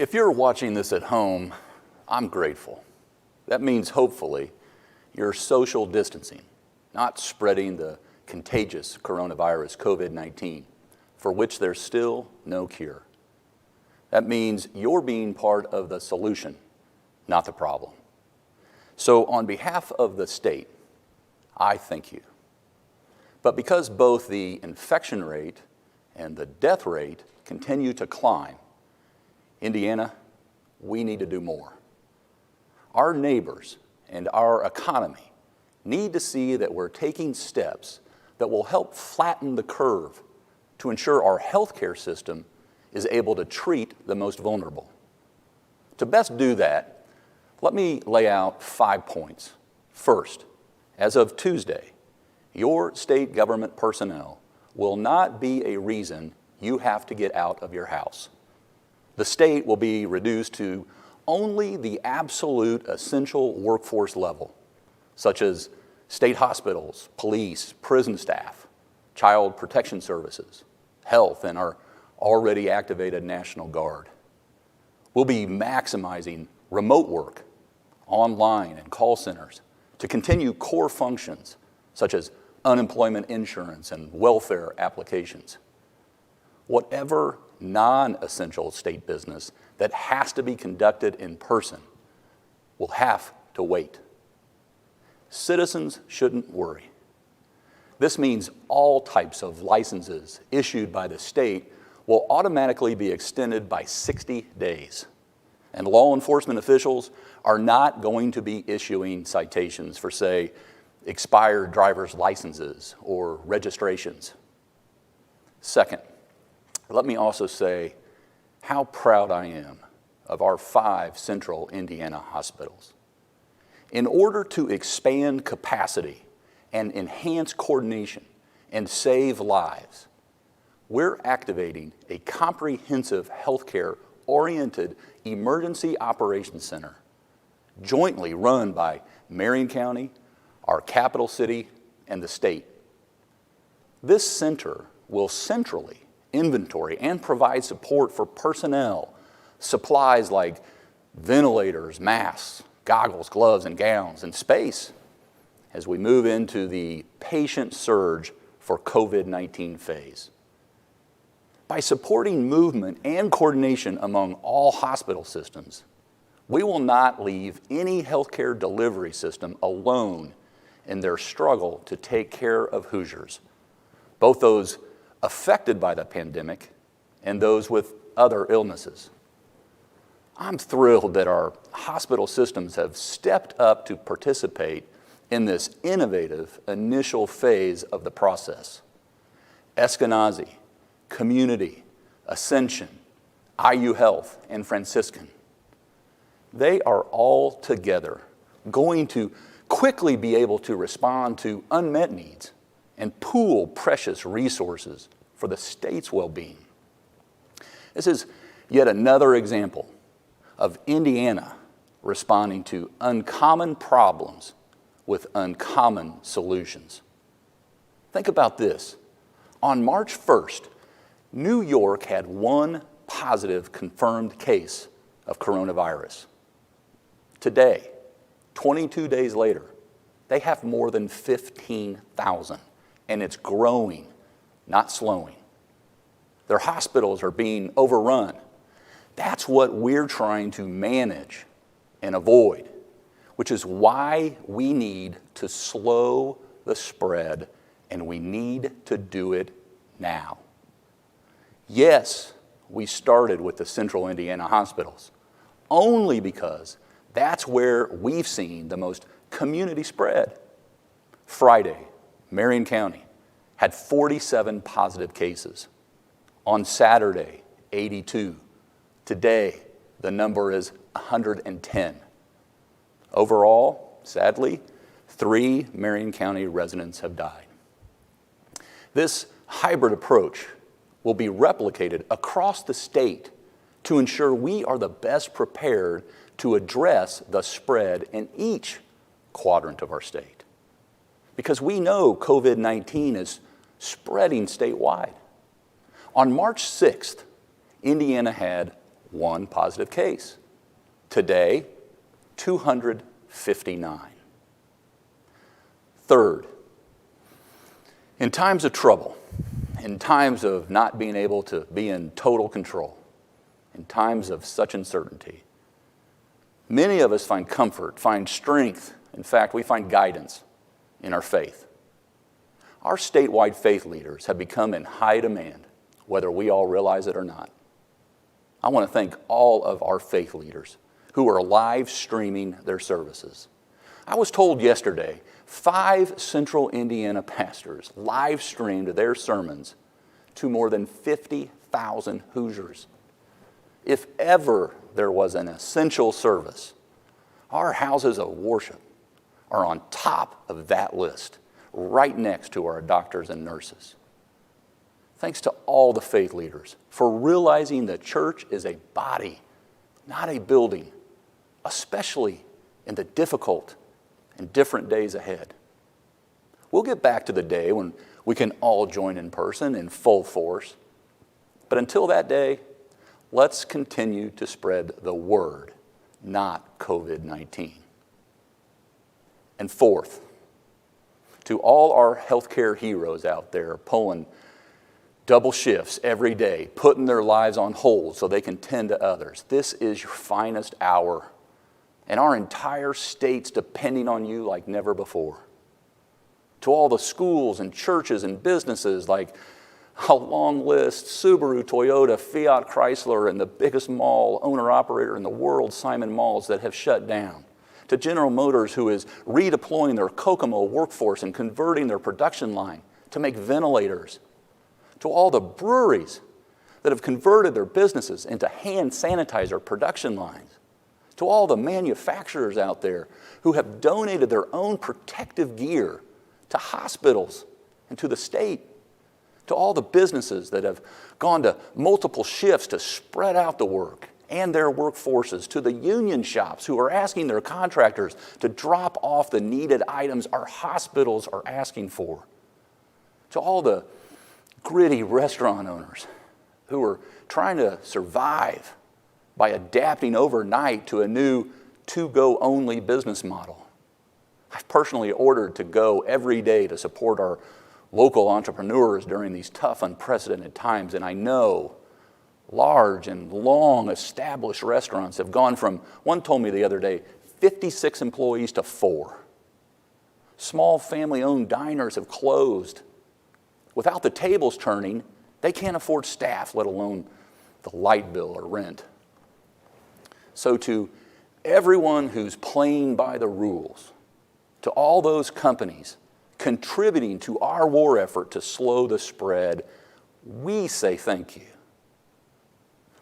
If you're watching this at home, I'm grateful. That means hopefully you're social distancing, not spreading the contagious coronavirus, COVID-19, for which there's still no cure. That means you're being part of the solution, not the problem. So on behalf of the state, I thank you. But because both the infection rate and the death rate continue to climb, Indiana, we need to do more. Our neighbors and our economy need to see that we're taking steps that will help flatten the curve to ensure our healthcare system is able to treat the most vulnerable. To best do that, let me lay out 5 points. First, as of Tuesday, your state government personnel will not be a reason you have to get out of your house. The state will be reduced to only the absolute essential workforce level, such as state hospitals, police, prison staff, child protection services, health, and our already activated National Guard. We'll be maximizing remote work, online and call centers to continue core functions such as unemployment insurance and welfare applications. Whatever non-essential state business that has to be conducted in person will have to wait. Citizens shouldn't worry. This means all types of licenses issued by the state will automatically be extended by 60 days. And law enforcement officials are not going to be issuing citations for, say, expired driver's licenses or registrations. Second, let me also say how proud I am of our 5 central Indiana hospitals. In order to expand capacity and enhance coordination and save lives, we're activating a comprehensive healthcare-oriented emergency operations center jointly run by Marion County, our capital city, and the state. This center will centrally inventory and provide support for personnel, supplies like ventilators, masks, goggles, gloves, and gowns, and space as we move into the patient surge for COVID-19 phase. By supporting movement and coordination among all hospital systems, we will not leave any healthcare delivery system alone in their struggle to take care of Hoosiers, both those affected by the pandemic and those with other illnesses. I'm thrilled that our hospital systems have stepped up to participate in this innovative initial phase of the process. Eskenazi, Community, Ascension, IU Health, and Franciscan. They are all together going to quickly be able to respond to unmet needs and pool precious resources for the state's well-being. This is yet another example of Indiana responding to uncommon problems with uncommon solutions. Think about this. On March 1st, New York had 1 positive confirmed case of coronavirus. Today, 22 days later, they have more than 15,000, and it's growing, not slowing. Their hospitals are being overrun. That's what we're trying to manage and avoid, which is why we need to slow the spread, and we need to do it now. Yes, we started with the central Indiana hospitals, only because that's where we've seen the most community spread. Friday, Marion County had 47 positive cases. On Saturday, 82. Today, the number is 110. Overall, sadly, 3 Marion County residents have died. This hybrid approach will be replicated across the state to ensure we are the best prepared to address the spread in each quadrant of our state. Because we know COVID-19 is spreading statewide. On March 6th, Indiana had 1 positive case. Today, 259. Third, in times of trouble, in times of not being able to be in total control, in times of such uncertainty, many of us find comfort, find strength. In fact, we find guidance in our faith. Our statewide faith leaders have become in high demand, whether we all realize it or not. I want to thank all of our faith leaders who are live streaming their services. I was told yesterday 5 Central Indiana pastors live streamed their sermons to more than 50,000 Hoosiers. If ever there was an essential service, our houses of worship are on top of that list, right next to our doctors and nurses. Thanks to all the faith leaders for realizing the church is a body, not a building, especially in the difficult and different days ahead. We'll get back to the day when we can all join in person in full force. But until that day, let's continue to spread the word, not COVID-19. And fourth, to all our healthcare heroes out there pulling double shifts every day, putting their lives on hold so they can tend to others, this is your finest hour. And our entire state's depending on you like never before. To all the schools and churches and businesses like a long list, Subaru, Toyota, Fiat, Chrysler, and the biggest mall owner-operator in the world, Simon Malls, that have shut down. To General Motors, who is redeploying their Kokomo workforce and converting their production line to make ventilators. To all the breweries that have converted their businesses into hand sanitizer production lines. To all the manufacturers out there who have donated their own protective gear to hospitals and to the state. To all the businesses that have gone to multiple shifts to spread out the work and their workforces. To the union shops who are asking their contractors to drop off the needed items our hospitals are asking for. To all the gritty restaurant owners who are trying to survive by adapting overnight to a new to-go only business model. I've personally ordered to go every day to support our local entrepreneurs during these tough, unprecedented times, and I know large and long established restaurants have gone from, one told me the other day, 56 employees to 4. Small family-owned diners have closed. Without the tables turning, they can't afford staff, let alone the light bill or rent. So to everyone who's playing by the rules, to all those companies contributing to our war effort to slow the spread, we say thank you.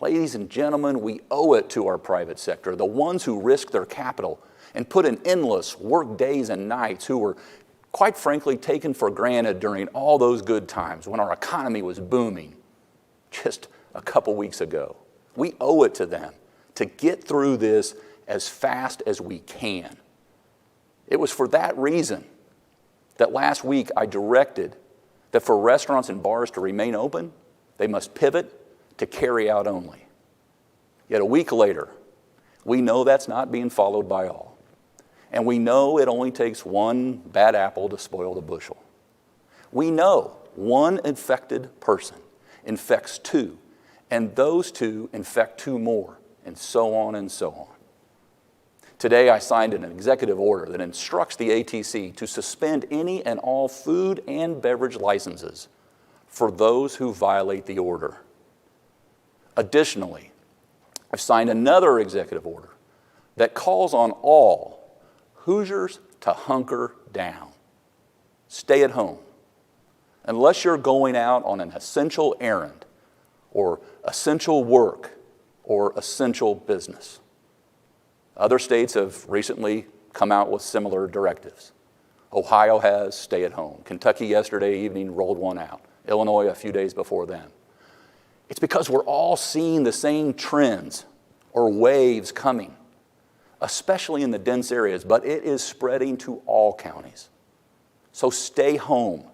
Ladies and gentlemen, we owe it to our private sector, the ones who risk their capital and put in endless work days and nights, who were quite frankly taken for granted during all those good times when our economy was booming just a couple weeks ago. We owe it to them to get through this as fast as we can. It was for that reason that last week I directed that for restaurants and bars to remain open, they must pivot to carry out only. Yet a week later, we know that's not being followed by all. And we know it only takes one bad apple to spoil the bushel. We know one infected person infects 2, and those 2 infect 2 more, and so on and so on. Today, I signed an executive order that instructs the ATC to suspend any and all food and beverage licenses for those who violate the order. Additionally, I've signed another executive order that calls on all Hoosiers to hunker down. Stay at home. Unless you're going out on an essential errand or essential work or essential business. Other states have recently come out with similar directives. Ohio has stay at home. Kentucky yesterday evening rolled one out. Illinois a few days before them. It's because we're all seeing the same trends or waves coming, especially in the dense areas, but it is spreading to all counties. So stay home.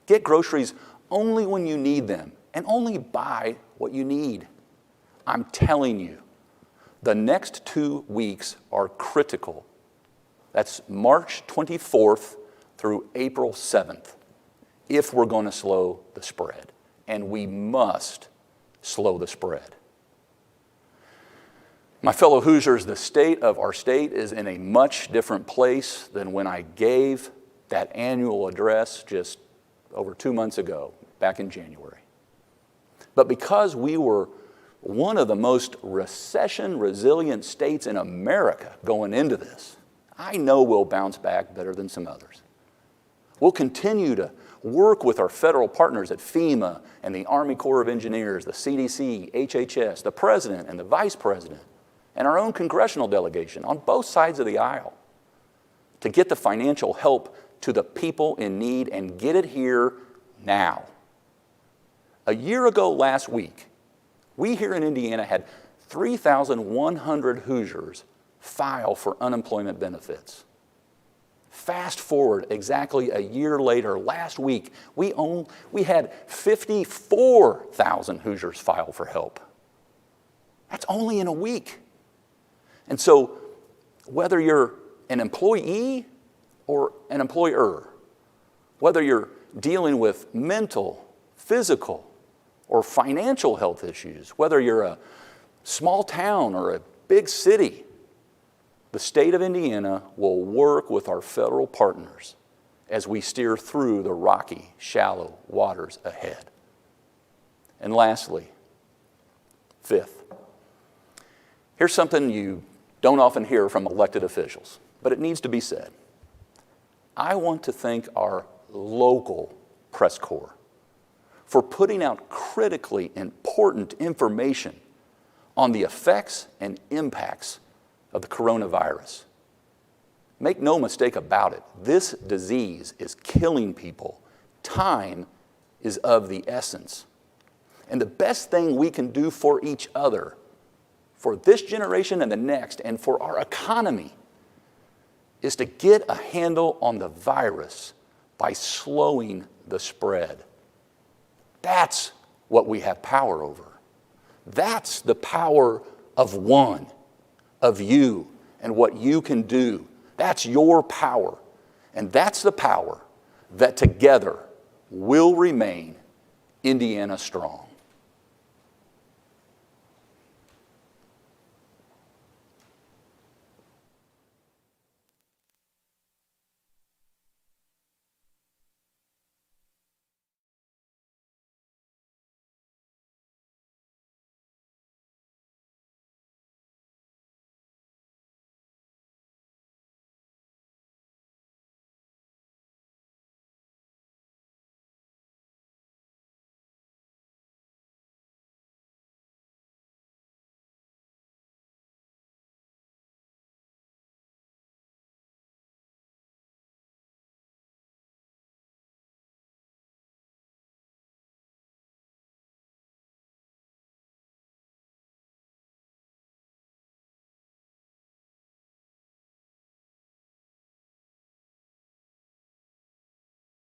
Get groceries only when you need them and only buy what you need. I'm telling you, the next 2 weeks are critical. That's March 24th through April 7th, if we're going to slow the spread. And we must slow the spread. My fellow Hoosiers, the state of our state is in a much different place than when I gave that annual address just over 2 months ago, back in January. But because we were one of the most recession-resilient states in America going into this, I know we'll bounce back better than some others. We'll continue to work with our federal partners at FEMA and the Army Corps of Engineers, the CDC, HHS, the President and the Vice President, and our own congressional delegation on both sides of the aisle to get the financial help to the people in need and get it here now. A year ago last week, we here in Indiana had 3,100 Hoosiers file for unemployment benefits. Fast forward exactly a year later, last week, we had 54,000 Hoosiers file for help. That's only in a week. And so whether you're an employee or an employer, whether you're dealing with mental, physical, or financial health issues, whether you're a small town or a big city, the state of Indiana will work with our federal partners as we steer through the rocky, shallow waters ahead. And lastly, fifth, here's something you don't often hear from elected officials, but it needs to be said. I want to thank our local press corps for putting out critically important information on the effects and impacts of the coronavirus. Make no mistake about it, this disease is killing people. Time is of the essence. And the best thing we can do for each other, for this generation and the next, and for our economy, is to get a handle on the virus by slowing the spread. That's what we have power over. That's the power of one, of you, and what you can do. That's your power. And that's the power that together will remain Indiana strong.